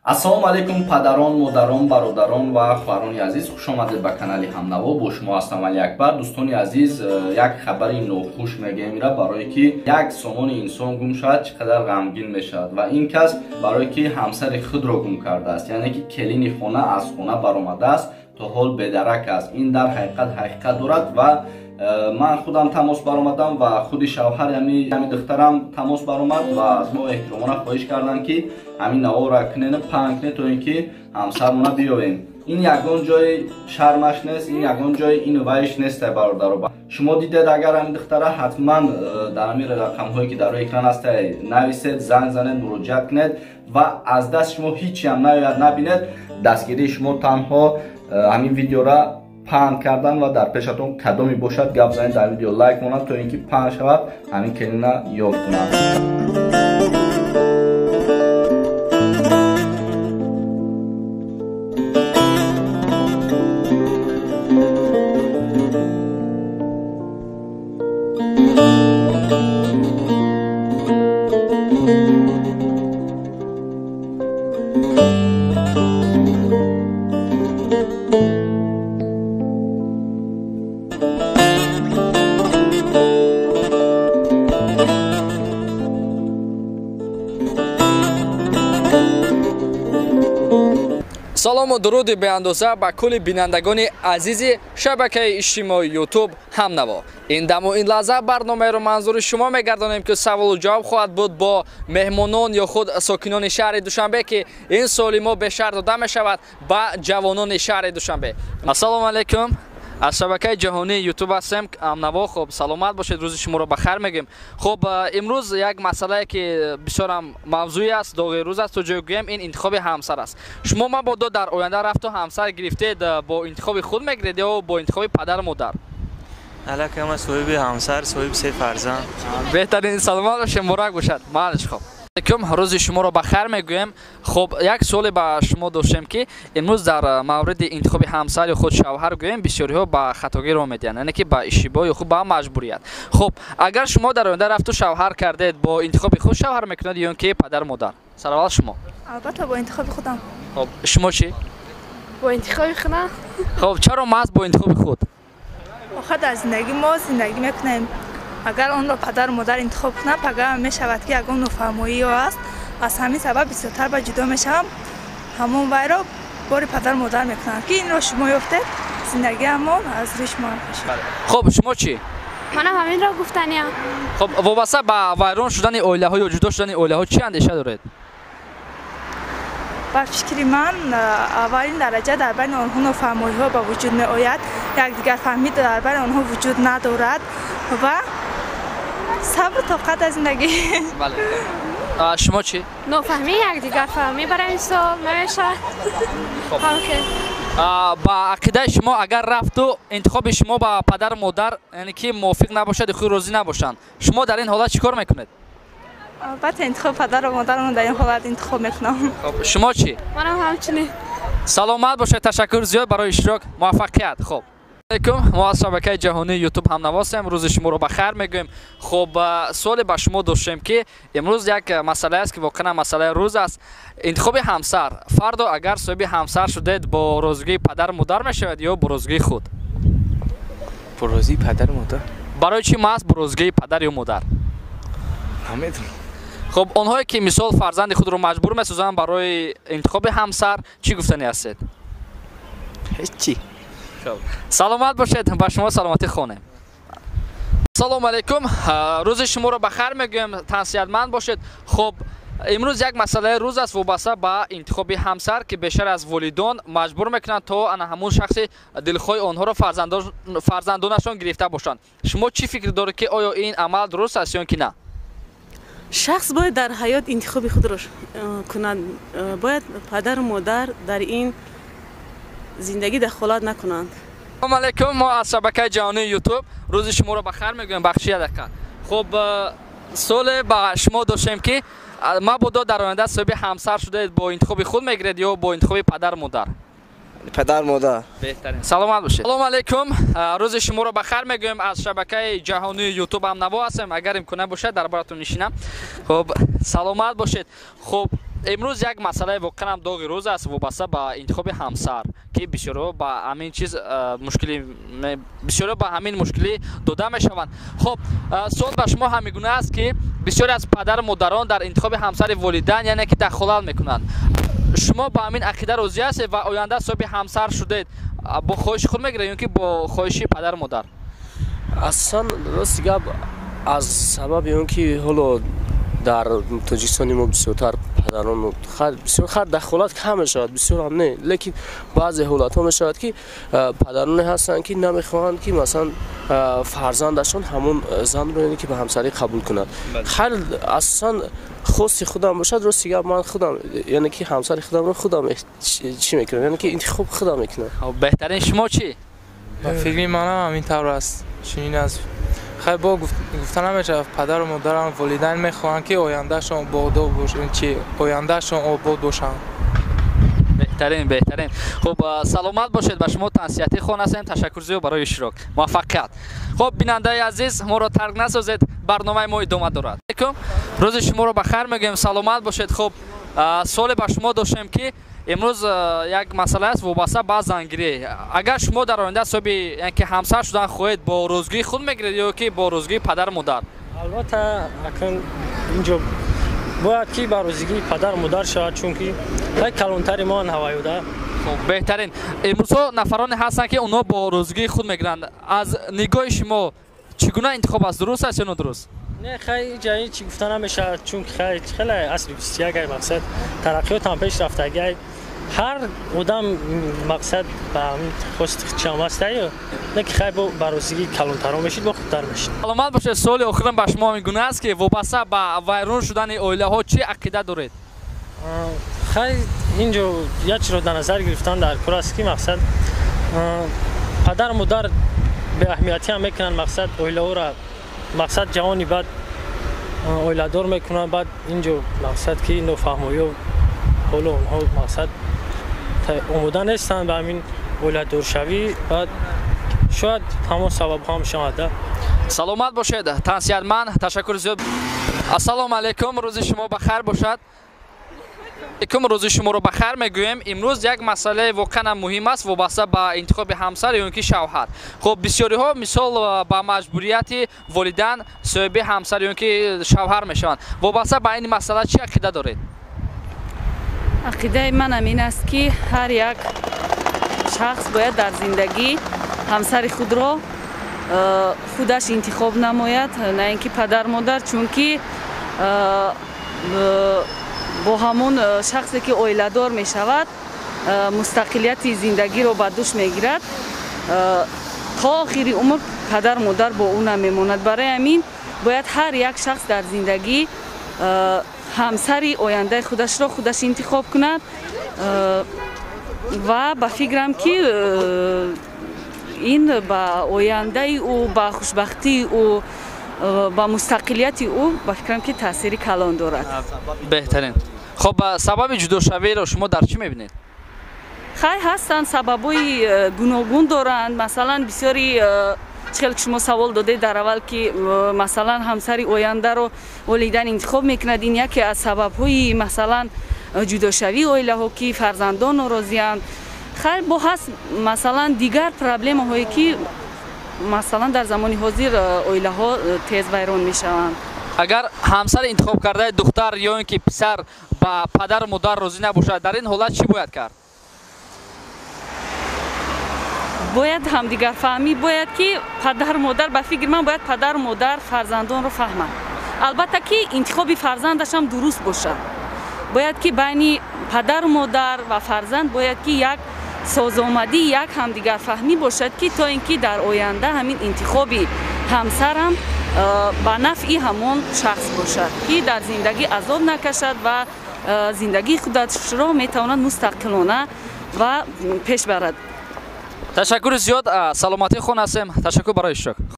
ассалому алайкум падарон, модарон, бародарон ва хоҳарони азиз, хуш омадед ба канали Ҳамнаво. Бо шумо ҳастам Али Акбар. Дӯстони азиз, як хабари нохуш мегӯям барое ки як сомони инсон гум шавад чӣ қадар ғамгин мешавад ва ин кас барое ки ҳамсари худро гум кардааст, яъне ки келини хона аз хона баромадааст, то ҳол бедарак аст. Ин дар ҳақиқат дорад ва ман худам тамос баромадам ва худи шавҳар яъни духтарам тамос баромад ва аз мо эҳтиромона хоҳиш карданд ки ҳамин навора кунен панг кунед то ин ки ҳамсармона биёвем. ин ягон ҷои шармаш нест, ин ягон ҷои инуваиш нест бародаро. шумо дидед агар ҳамин духтара ҳатман дар ҳамин рақамҳое ки дар рӯи экран аст нависед, занг занед, муроҷиат кунед ва аз даст шумо ҳичиам наёяд набинед. Дастгирии шумо танҳо ҳамин видеора паҳн кардан ва дар пешатон кадоми бошад гап занед дар видео лайк монад то ин ки паҳн шавад ҳамин келина ёфт кунад. салому дуруди беандоза ба кулли бинандагони азизи шабакаи иҷтимоии YouTube Ҳамнаво. ин даму ин лаҳза барномаеро манзури шумо мегардонем ки саволу ҷавоб хоҳад буд бо меҳмонон ё худ сокинони шаҳри Душанбе ки ин соли мо бешар дода мешавад ба ҷавонони шаҳри Душанбе. Ассалому алайкум. аз шабакаи ҷаҳонии YouTube ҳастем Ҳамнаво. Хуб, саломат бошед, рӯзи шуморо бахайр мегӯем. Хуб, имрӯз як масъалае ки бисёрам мавзӯи аст, доғи рӯз аст, то ҷои гӯем ин интихоби ҳамсар аст. шумо мабодо дар оянда рафту ҳамсар гирифтед, бо интихоби худ мегиред ё бо интихоби падару модар? аллакай, ман соҳиби ҳамсар, соҳиби се фарзанд. беҳтарин, саломат бошед, муборак бошад. маълиш хуб. рӯзи шуморо бахайр мегӯем. Хуб, як суоле ба шумо доштем ки имрӯз дар мавриди интихоби ҳамсар ё худ шавҳар гӯем бисёриҳо ба хатогӣ роҳ медиҳанд, яъне ки ба иштибоҳ ё худ ба маҷбурият. Хуб, агар шумо дар оянда рафту шавҳар кардед, бо интихоби худ шавҳар мекунед ё ин ки падару модар? сараввал шумо. албатта бо интихоби худам. Хуб, шумо чӣ? бо интихоби худам. Хуб, чаро маҳз бо интихоби худ? охир дар зиндагӣ мо зиндагӣ мекунем. агар онро падару модар интихоб кунад, пага мешавад ки ягон нофаҳмоиё аст. аз ҳамин сабаб бисёртар ба ҷудо мешавам. ҳамон вайро бори падару модар мекунам ки инро шумо ёфтед, зиндагиамон аз рӯи шумо мешавад. хуб, шумо чӣ? манам ҳаминро гуфтаниям. хуб, вобаста ба вайрон шудани оилаҳо ё ҷудо шудани оилаҳо чӣ андеша доред? ба фикри ман аввалин дараҷа дар байни онҳо нофаҳмоиҳо ба вуҷуд меояд, якдигарфаҳмӣ дар байни онҳо вуҷуд надорад ва сабру тоқат аз зиндагӣ. шумо чӣ? нофаҳмӣ, якдигарфаҳмӣ барои мисол намешавад. ба ақидаи шумо агар рафту интихоби шумо ба падару модар яъне ки мувофиқ набошад ё худ розӣ набошанд, шумо дар ин ҳолат чӣ кор мекунед? албатта интихоби падару модарро дар ин ҳолат интихоб мекунам. шумо чӣ? манам ҳамчунин. саломат бошед, ташаккур зиёд барои иштирок, муваффақият. хуб, алайкум, мо аз шабакаи ҷаҳонии YouTube Ҳамнаво ҳастем, рӯзи шуморо бахайр мегӯем. хуб, суоле ба шумо доштем ки имрӯз як масъалае аст ки воқеан масъалаи рӯз аст. интихоби ҳамсар, фардо агар соҳиби ҳамсар шудед, бо розигии падару модар мешавад ё бо розигии худ? бо розии падару модар. барои чӣ маҳз бо розигии падар ё модар? намедонам. хуб, онҳое ки мисол фарзанди худро маҷбур месозанд барои интихоби ҳамсар, чӣ гуфтанӣ ҳастед? ҳеччи. саломат бошед, ба шумо саломатӣ хонем. ассалому алайкум, рӯзи шуморо бахайр мегӯем, тансиятманд бошед. хуб, имрӯз як масъалаи рӯз аст вобаста ба интихоби ҳамсар ки бешар аз волидон маҷбур мекунанд то ана ҳамун шахси дилхоҳи онҳоро фарзандонашон гирифта бошанд. шумо чӣ фикр доред ки оё ин амал дуруст аст ё ки на? шахс бояд дар ҳаёт интихоби худро кунад. бояд падару модар дар ин зиндагӣ дахолат накунанд. ассалому алайкум, мо аз шабакаи ҷаҳонии YouTube рӯзи шуморо бахайр мегӯем. бахши як дақиқа. хуб, суоле ба шумо доштем ки мабодо дар оянда соҳиби ҳамсар шудед, бо интихоби худ мегиред ё бо интихоби падару модар? پدر مادر بهترین. سلامت باشید. سلام علیکم. روز شما رو بخیر میگویم. از شبکه جهانی یوتیوب Hamnavo هستم. اگر امکان باشه در براتون نشینم. خب سلامت باشید. خب امروز یک مسئله واقعا داغ روز است وابسته به انتخاب همسر که بسیاری با همین چیز مشکلی بسیاری با همین مشکلی داده میشوند. خب سوال به شما همیگونه است که بسیاری از پدر مادران در انتخاب همسر والدین یعنی که دخالت میکنند. شما با همین عقیده راضی هستید و آینده صاحب همسر شدید با خواهش خود میگیرید یا که با خواهش پدر مادر؟ اصلا راست گپ از سبب اینکه حالا در تاجیکستان ما بسیارتر پدران بسیار دخالت کم شود بسیار هم نه، لیکن بعضی حالات ها می شود که پدران هستند که نمیخواهند که مثلا فرزندشان همون زن رو یعنی که به همسری قبول کند. خیلی اصلا خواست خودم باشد راست گپ من خودم یعنی که همسر خودم رو خودم چی میکنم یعنی که انتخاب خودم میکنم. بهترین شما چی؟ فکر من همین طور است. چنین است. خیلی با گفتن نمیشه پدر و مادرم والدین میخوان که آیندهشون آباد باشه چی آیندهشون آباد باشن. بهترین. خب سلامت باشید. به شما تنصیحاتی خون هستیم. تشکر زیاد برای اشتراک. موفقیت. خب بیننده عزیز ما رو ترک نسازید. برنامه ما ادامه دارد. روز شما رو بخیر میگیم. سلامت باشید. خب سوال به شما داشتیم که امروز یک مسئله است وابسته به زنگیری. اگر شما در آینده صاحب اینکه همسر شدن خواهید با روزگی خود میگیرید یا که با روزگی پدر مادر؟ البته اکنون اینجا باید که با روزگی پدر مادر شود چون که یک کلانتر ما نوایوده. خب بهترین. امروز نفرانی هستند که اونا با روزگی خود میگیرند. از نگاه شما چگونه انتخاب است؟ درست است یا نادرست؟ نه خیلی جایی چی گفتن نمیشه چون خیلی اصلی بسیاری مقصد ترقیات هم پیش رفتگی هر آدم مقصد به خواست چم است یا نه که خیلی با روزگی کلانتر میشید با خودتر میشید. سلامت باشید. سوال آخرم به شما میگونه است که وابسته به ویران شدن اویله ها چی عقیده دارید؟ خیلی اینجا یک چیز رو در نظر گرفتن در کار است که مقصد پدر مادر به اهمیتی هم میکنن مقصد اویله ها را مقصد جوانی بعد اویلادور میکنن بعد اینجا مقصد که نفهمی و حالا اونها مقصد اومدن نیستن به همین اویلادور شوی بعد شاید همون سبب هم شده. سلامت باشید. تنصیحتمند تشکر زیاد. السلام علیکم. روز شما بخیر باشد. روز شما رو بخیر میگویم. امروز یک مسئله واقعا مهم است وابسته به انتخاب همسر یا اینکه شوهر. خب بسیاری ها مثال با مجبوریت والدین صاحب همسر یا اینکه شوهر میشوند. وابسته به این مسئله چی عقیده دارید؟ عقیده من این است که هر یک شخص باید در زندگی همسر خود را خودش انتخاب نماید نه اینکه پدر مادر چون که با همون شخصی که اویلادور می شود مستقلیت زندگی رو به دوش می گیرد تا آخری عمر پدر مادر با او نمیماند. برای همین باید هر یک شخص در زندگی همسری آینده خودش را خودش انتخاب کند و به فکرم که این با آینده او با خوشبختی او با مستقلیت او با فکرم که تأثیری کلان دارد. بهترین. خب سبب جدا شوی را شما در چی میبینید؟ خیلی هستند سببای گوناگون دارند. مثلا بسیاری چقدر شما سوال داده در اول که مثلا همسری آینده رو والدین انتخاب میکند این یکی از سبب‌های مثلا جدا شوی اویله ها که فرزندان ناراضی‌اند. خیلی با هست مثلا دیگر پرابلم هایی که مثلا در زمان حاضر اویله ها تیز ویران میشوند. اگر همسر انتخاب کرده دختر یا اینکه پسر با پدر مادر راضی نباشد در این حالت چی باید کرد؟ باید هم دیگر فهمی باید که پدر مادر به فکر من باید پدر مادر فرزندان رو فهمند. البته که انتخاب فرزندش هم درست باشه. باید که بین پدر مادر و فرزند باید که یک سازآمدی یک همدیگر فهمی باشد که تا اینکه در آینده همین انتخابی همسرم با نفع همون شخص باشد که در زندگی عذاب نکشد و زندگی خودش را میتواند مستقلانه و پیش برد. تشکر زیاد. سلامتی خون هستیم. تشکر برای اشتراک.